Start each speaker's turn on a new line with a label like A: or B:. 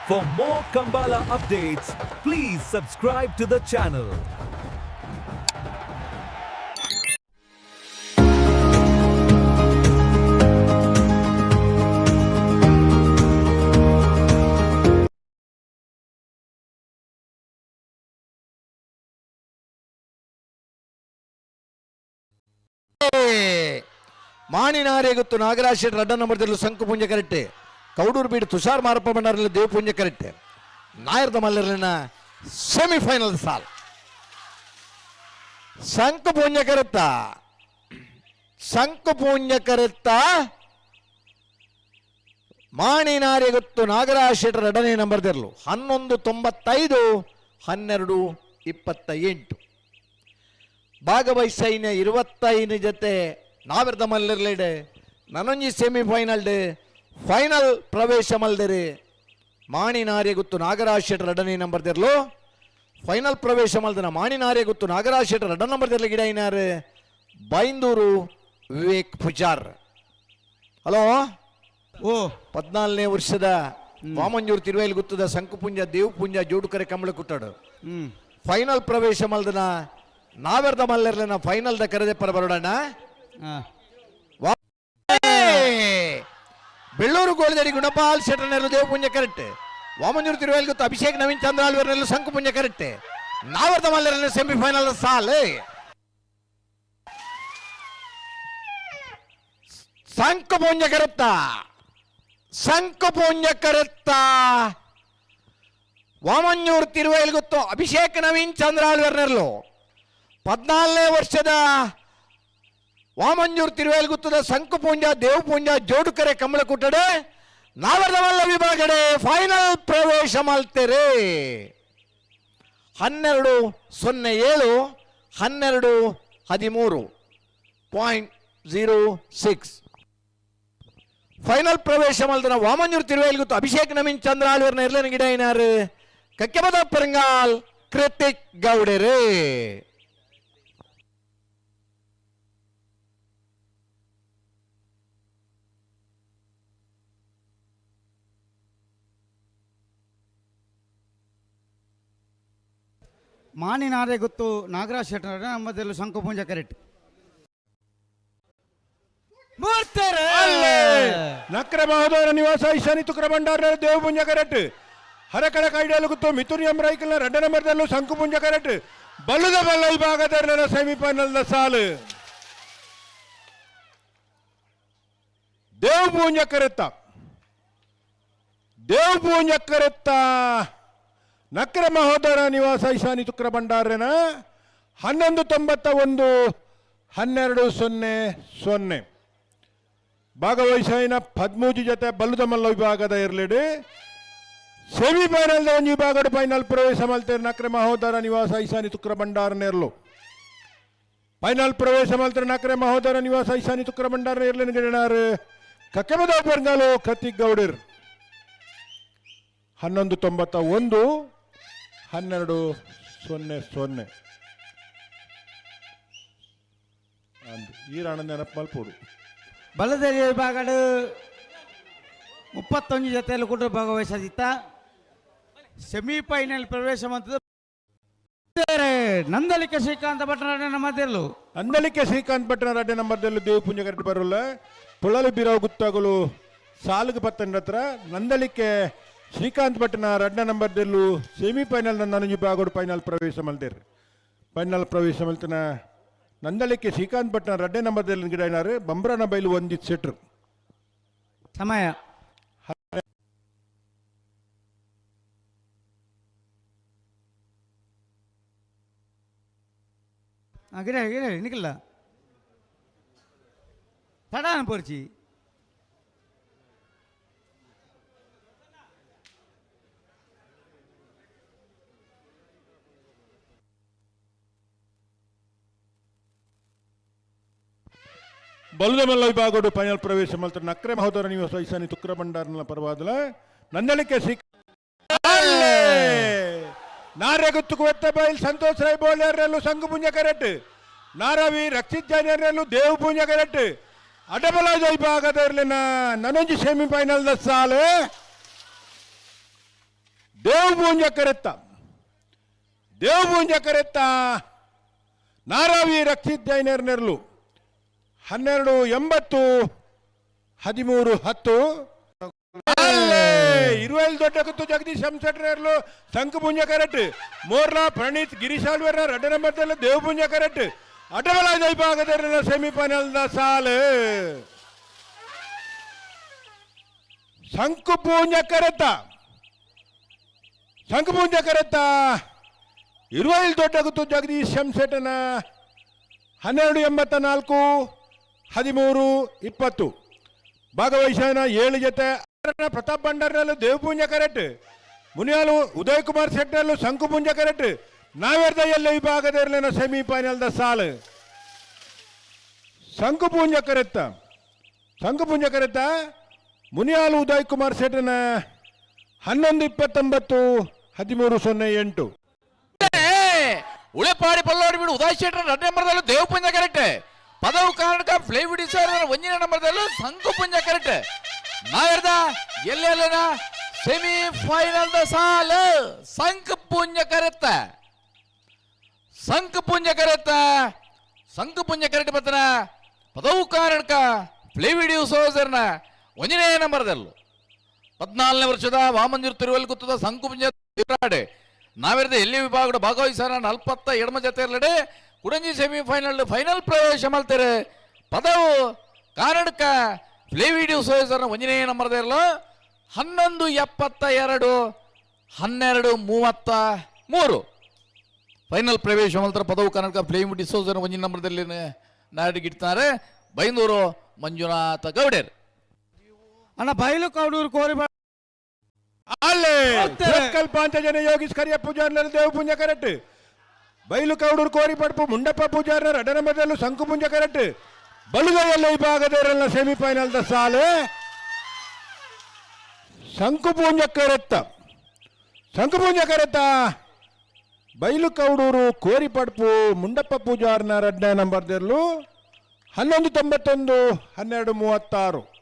A: For more Kambala updates, please subscribe to the channel.
B: ಮಾಣಿನಾರೆ ಗೊತ್ತು ನಾಗರಾಜ್ ಶೆಟ್ಟಿ ಅಡ್ಡ ನಂಬರ್ದಲ್ಲೂ ಶಂಕು ಪುಂಜ ಕರೆಕ್ಟೆ ಕೌಡೂರು ಬೀಡು ತುಷಾರ್ ಮಾರಪ್ಪ ಬಂಡಾರಲ್ಲಿ ದೇವ್ ಪುಂಜ ಕರೆಕ್ಟೆ ನಾಯರ್ದ ಮಲ್ಲರ್ಲಿನ ಸೆಮಿಫೈನಲ್ ಸಾಲ್ ಶಂಕು ಪುಂಜ ಕರೆತ್ತ ಮಾಣಿನಾರೆ ಗೊತ್ತು ನಾಗರಾಜ್ ಶೆಟ್ಟರ್ ಎರಡನೇ ನಂಬರ್ದಿರಲು 11:95 12:28 ಭಾಗವಹಿಸೈನ 25 ಜೊತೆ ನಾವೆರ್ದ ಮಲ್ಲಿರ್ಲಿಡೆ ನನೊಂಜಿ ಸೆಮಿಫೈನಲ್ ಫೈನಲ್ ಪ್ರವೇಶ ಮಲ್ದಿರಿ ಮಾಣಿನಾರೆ ಗೊತ್ತು ನಾಗರಾಜ್ ಶೆಟ್ಟರ್ ಎರಡನೇ ನಂಬರ್ದಿರ್ಲು ಫೈನಲ್ ಪ್ರವೇಶ ಮಲ್ದಿನ ಮಾಣಿನಾರೆ ಗೊತ್ತು ನಾಗರಾಜ್ ಶೆಟ್ಟರ್ ಎರಡ ನಂಬರ್ದಿರ್ಲಿ ಗಿಡ ಐನಾರು ಬೈಂದೂರು ವಿವೇಕ್ ಪೂಜಾರ್. ಹಲೋ ಓ 14ನೇ ವರ್ಷದ ವಾಮಂಜೂರು ತಿರುವೈಲ್ ಗೊತ್ತದ ಶಂಕುಪುಂಜ ದೇವಪುಂಜ ಜೋಡುಕರೆ ಕಮಲ ಕುಟ್ಟಾಡು ಫೈನಲ್ ಪ್ರವೇಶ ಮಲ್ದನ ನಾವೆರ್ದ ಮಲ್ಲರ್ಲಿನ ಫೈನಲ್ ದ ಕರೆದೆ ಪರ ಬರೋಡಣ್ಣ ಬೆಳ್ಳೂರು ಗೋಳಿದಡಿ ಗುಣಪಾಲ್ ಶೆಟ್ಟರ್ನೆರಲು ದೇವಪುಂಜ ಕರೆಕ್ಟ್ ವಾಮಂಜೂರು ತಿರುವೈಲ್ ಗೊತ್ತು ಅಭಿಷೇಕ್ ನವೀನ್ ಚಂದ್ರಾಲ್ವರ್ನೆರಲು ಶಂಕುಪುಂಜ ಕರೆಕ್ಟ್ ನಾವೆರ್ದ ಮಲ್ಲರ್ಲಿನ ಸೆಮಿಫೈನಲ್ ಸಾಲ್ ಶಂಕುಪುಂಜ ಕರೆತ್ತ ವಾಮಂಜೂರು ತಿರುವೈಲ್ ಗೊತ್ತು ಅಭಿಷೇಕ್ ನವೀನ್ ಚಂದ್ರಾಲ್ವರ್ನೆರಲು 14ನೇ ವರ್ಷದ ವಾಮಂಜೂರು ತಿರುವೈಲ್ ಗೊತ್ತದ ಶಂಕುಪುಂಜ ದೇವಪುಂಜ ಜೋಡುಕರೆ ಕಮಲ ಕುಟ್ಟಡೆ ನಾವೆರ್ದ ಮಲ್ಲ ವಿಭಾಗಡೆ ಫೈನಲ್ ಪ್ರವೇಶ ಮಲ್ತೆರೆ 12:07 12:13.06 ಫೈನಲ್ ಪ್ರವೇಶ ಮಲ್ದನ ವಾಮಂಜೂರು ತಿರುವೈಲ್ ಗೊತ್ತು ಅಭಿಷೇಕ್ ನವೀನ್ ಚಂದ್ರಾಲ್ವರ್ನ ಇರ್ಲೇನ ಗಿಡ ಏನಾರು ಕಕ್ಕೆಬದ ಪರಂಗಾಲ್ ಕೃತಿಕ್ ಗೌಡೆರೆ.
C: ಮಾಣಿನಾರೆ ಗೊತ್ತು ನಾಗರಾಜ್ ಶೆಟ್ಟರ್ ನಮ್ಮದೆಲ್ಲ ಶಂಕುಪುಂಜ ಕರೆಕ್ಟ್
D: ನಕ್ರ ಮಹೋದರ ನಿವಾಸ ಈಶಾನಿ ತುಕ್ರ ಭಂಡಾರ ದೇವಪುಂಜ ಕರೆಕ್ಟ್ ಹರಕಳ ಕೈಡಲು ಗೊತ್ತು ಮಿಥುನ್ ಎಂ ರೈಕಲ್ನ ರೆಡ್ಡ ನಂಬರ್ದಲ್ಲೂ ಶಂಕುಪುಂಜ ಕರೆಕ್ಟ್ ಬಲ್ಲದ ಬಲ್ಲ ವಿಭಾಗದ ಸೆಮಿಫೈನಲ್ ದ ಸಾಲು ದೇವಪುಂಜ ಕರೆತ್ತ ನಕ್ರ ಮಹೋದರ ನಿವಾಸ ಈಶಾನಿ ತುಕ್ರ ಭಂಡಾರನ 11:91 12:00 ಭಾಗವಹಿಸಿನ 13 ಜೊತೆ ಬಲ್ಲದ ಮಲ್ಲ ವಿಭಾಗದ ಇರ್ಲಿಡಿ ಸೆಮಿಫೈನಲ್ ಒಂದು ವಿಭಾಗದ ಫೈನಲ್ ಪ್ರವೇಶ ಮಲ್ತೇರು ನಕ್ರೆ ಮಹೋದರ ನಿವಾಸ ಈಶಾನಿ ತುಕ್ರ ಭಂಡಾರನ ಇರ್ಲು ಫೈನಲ್ ಪ್ರವೇಶ ಮಲ್ತೇರು ನಕ್ರೆ ಮಹೋದರ ನಿವಾಸ ಈಶಾನಿ ತುಕ್ರ ಭಂಡಾರನ ಇರ್ಲಿನ ಗಿಡನಾರು ಕಕ್ಕೆಬದ ಬರ್ಗಾಲು ಕತ್ತಿಕ್ ಗೌಡರ್ 11:91 12:00 ಈ ರಾಣ ನೆನಪು ಮಲ್ಪೋಡು
C: ಬಲದರಿ ವಿಭಾಗದ 31 ಜೊತೆಯಲ್ಲಿ ಕೂಡ ಭಾಗವಹಿಸಿತ್ತ ಸೆಮಿಫೈನಲ್ ಪ್ರವೇಶ ಮಂತದ ನಂದಲಿಕೆ ಶ್ರೀಕಾಂತ ಭಟ್ಟ ನಮ್ಮದಿರಲು
D: ನಂದಲಿಕೆ ಶ್ರೀಕಾಂತ್ ಭಟ್ಟ ರೆಡ್ಡಿ ನಂಬರ್ದಲ್ಲೂ ದೇವಪುಂಜ ಕರೆಕ್ಟ್ ಬರೋಲ್ಲ ಪುಳಲು ಬೀರಾವ್ ಗುತ್ತಾಗಲು ಸಾಲುಗೆ ಪತ್ತನ ಹತ್ರ ನಂದಲಿಕೆ ಶ್ರೀಕಾಂತ್ ಭಟ್ನ ರೆಡ್ಡ ನಂಬರ್ದಲ್ಲೂ ಸೆಮಿಫೈನಲ್ ನನಗೆ ವಿಭಾಗದ ಫೈನಲ್ ಪ್ರವೇಶ ಮಲ್ತೇರು ಫೈನಲ್ ಪ್ರವೇಶ ಮಲ್ತನ ನಂದಲಿಕೆ ಶ್ರೀಕಾಂತ್ ಭಟ್ನ ರೆಡ್ಡೆ ನಂಬರ್ದಲ್ಲಿ ಗಿಡ ಏನಾರು ಬಂಬ್ರನ ಬೈಲು ಒಂದಿತ್ತು ಸೆಟ್ರು
C: ಸಮಯ ಗಿಡ ನಿಖಿಲ್ಲ ತಡಾನ ಪೋರ್ಚಿ
D: ಬಲ್ಲದ ಮಲ್ಲ ವಿಭಾಗದ ಫೈನಲ್ ಪ್ರವೇಶ ಮಲ್ತಾರೆ ನಕ್ರೆ ಮಹೋದರ ನಿವಾಸ ಈಶಾನಿ ತುಕ್ರ ಭಂಡಾರನ ಪರವಾದಲ ನಂದಲಿಕೆ ನಾರೆ ಗುತ್ತುಕು ಎತ್ತ ಬೈಲ್ ಸಂತೋಷ್ ರೈ ಬೋಲ್ಯರ್ನಲ್ಲೂ ಶಂಕುಪುಂಜ ಕರೆಕ್ಟ್ ನಾರವಿ ರಕ್ಷಿತ್ ಜೈನರ್ನಲ್ಲೂ ದೇವಪುಂಜ ಕರೆಕ್ಟ್ ಅಡಬಲ ವಿಭಾಗದ ನನೊಂಜಿ ಸೆಮಿಫೈನಲ್ ದ ಸಾಲು ದೇವಪುಂಜ ಕರೆತ್ತ ನಾರಾವಿ ರಕ್ಷಿತ್ ಜೈನರ್ ನೆರ್ಲು 1280 1310 20 ದೊಡ್ಡ ಕುತ್ತು ಜಗದೀಶ್ ಶಂಸಟ್ರರ್ಲು ಸಂಕುಪುಂಜ ಕರೆಕ್ಟ್ ಮೋರ್ಲಾ ಪ್ರಣೀತ್ ಗಿರೀಶ್ ಆಳ್ವರ 2 ನಂಬರ್ದಲ್ಲಿ ದೇವಪುಂಜ ಕರೆಕ್ಟ್ ಅಟವಲ ವಿಭಾಗದ ಸೆಮಿಫೈನಲ್ ಸಾಲು ಸಂಕುಪುಂಜ ಕರೆತ್ತ 20 ದೊಡ್ಡ ಕುತ್ತು ಜಗದೀಶ್ ಶಂಸೆಟನ 1284 1320 ಭಾಗವಹಿಸನ 7 ಜೊತೆ ಪ್ರತಾಪ್ ಭಂಡಾರನಲ್ಲೂ ದೇವಪುಂಜ ಕರೆಕ್ಟ್ ಮುನಿಯಾಲು ಉದಯ್ ಕುಮಾರ್ ಶೆಟ್ಟರ್ಲು ಸಂಕುಪುಂಜ ಕರೆಕ್ಟ್ ನಾವೆರ್ದ ಎಲ್ಲ ವಿಭಾಗದಲ್ಲಿನ ಸೆಮಿಫೈನಲ್ ಸಾಲು ಸಂಕುಪುಂಜ ಕರೆತ್ತ ಮುನಿಯಾಲು ಉದಯ್ ಕುಮಾರ್ ಶೆಟ್ಟನ 1129 1308
E: ಉಳೆಪಾಡಿ ಪಲ್ಲೋಡಿ ಬಿಡು ಉದಯ್ ಶೆಟ್ಟರ್ 2 ನಂಬರ್ದಲ್ಲೂ ದೇವಪುಂಜ ಕರೆಕ್ಟ್ ಪದವು ಕಾರಣಕ ಫ್ಲೈವಿಡ್ ಸರ್ 1 ನಂಬರ್ದಲ್ಲೂ ಸಂಕುಪುಂಜ ಕರೆಕ್ಟ್ ನಾವೆರ್ದ ಎಲ್ಲೆಲ್ಲನ ಸೆಮಿಫೈನಲ್ ಸಾಲು ಸಂಕುಪುಂಜ ಕರೆಕ್ಟ್ ಬತ್ತನ ಪದವು ಕಾರಣಕ ಫ್ಲೈವಿಡ್ ಸೋಸರ್ನ 1 ನಂಬರ್ದಲ್ಲೂ 14ನೇ ವರ್ಷದ ವಾಮಂಜೂರು ತಿರುವಲ್ಲಿ ಗುತ್ತದ ಸಂಕುಪುಂಜ ತಿರಾಡೆ ನಾವೆರ್ದ ಎಲ್ಲಿ ವಿಭಾಗದ ಭಾಗವಹಿಸನ 47 ಜೊತೆ ಇರಲಡೆ ಕುಡಂಜಿ ಸೆಮಿಫೈನಲ್ ಫೈನಲ್ ಪ್ರವೇಶ ಮಲ್ತಾರೆ ಪದವು ಕಾರಣಕ ಫ್ಲೇವಿಡಿಯೋ ಸೋಯಸರ್ನ 1 ನಂಬರ್ದಿರಲು 1172 1233 ಫೈನಲ್ ಪ್ರವೇಶ ಮಲ್ತಾರೆ ಪದವು ಕಾರಣಕ ಫ್ಲೇವಿಡಿಯೋ ಸೋಯಸರ್ನ 1 ನಂಬರ್ದಲ್ಲಿ ನಾಡಿಗಿಡ್ತಾರೆ ಬೈಂದೂರು ಮಂಜುನಾಥ ಗೌಡರ್
C: ಅಣ್ಣ ಬಯಲು ಕೌಡೂರು ಕೋರಿ
D: ಜನ ಯೋಗೀಶ್ ಕರಿಯ ಪೂಜಾರ್ನಲ್ಲಿ ದೇವಪುಂಜ ಕರೆಕ್ಟ್ ಬೈಲು ಕೌಡೂರು ಕೋರಿ ಪಡ್ಪು ಮುಂಡಪ್ಪ ಪೂಜಾರ್ನ 2 ನಂಬರ್ದಲ್ಲೂ ಸಂಕುಪುಂಜ ಕರೆಕ್ಟ್ ಬಲುಗೈಯಲ್ಲ ವಿಭಾಗದವರೆಲ್ಲ ಸೆಮಿಫೈನಲ್ ಸಾಲು ಸಂಕುಪುಂಜ ಕರೆತ್ತ ಬೈಲು ಕೌಡೂರು ಕೋರಿ ಪಡ್ಪು ಮುಂಡಪ್ಪ ಪೂಜಾರ್ನ 2 ನಂಬರ್ದಲ್ಲೂ 1191 1236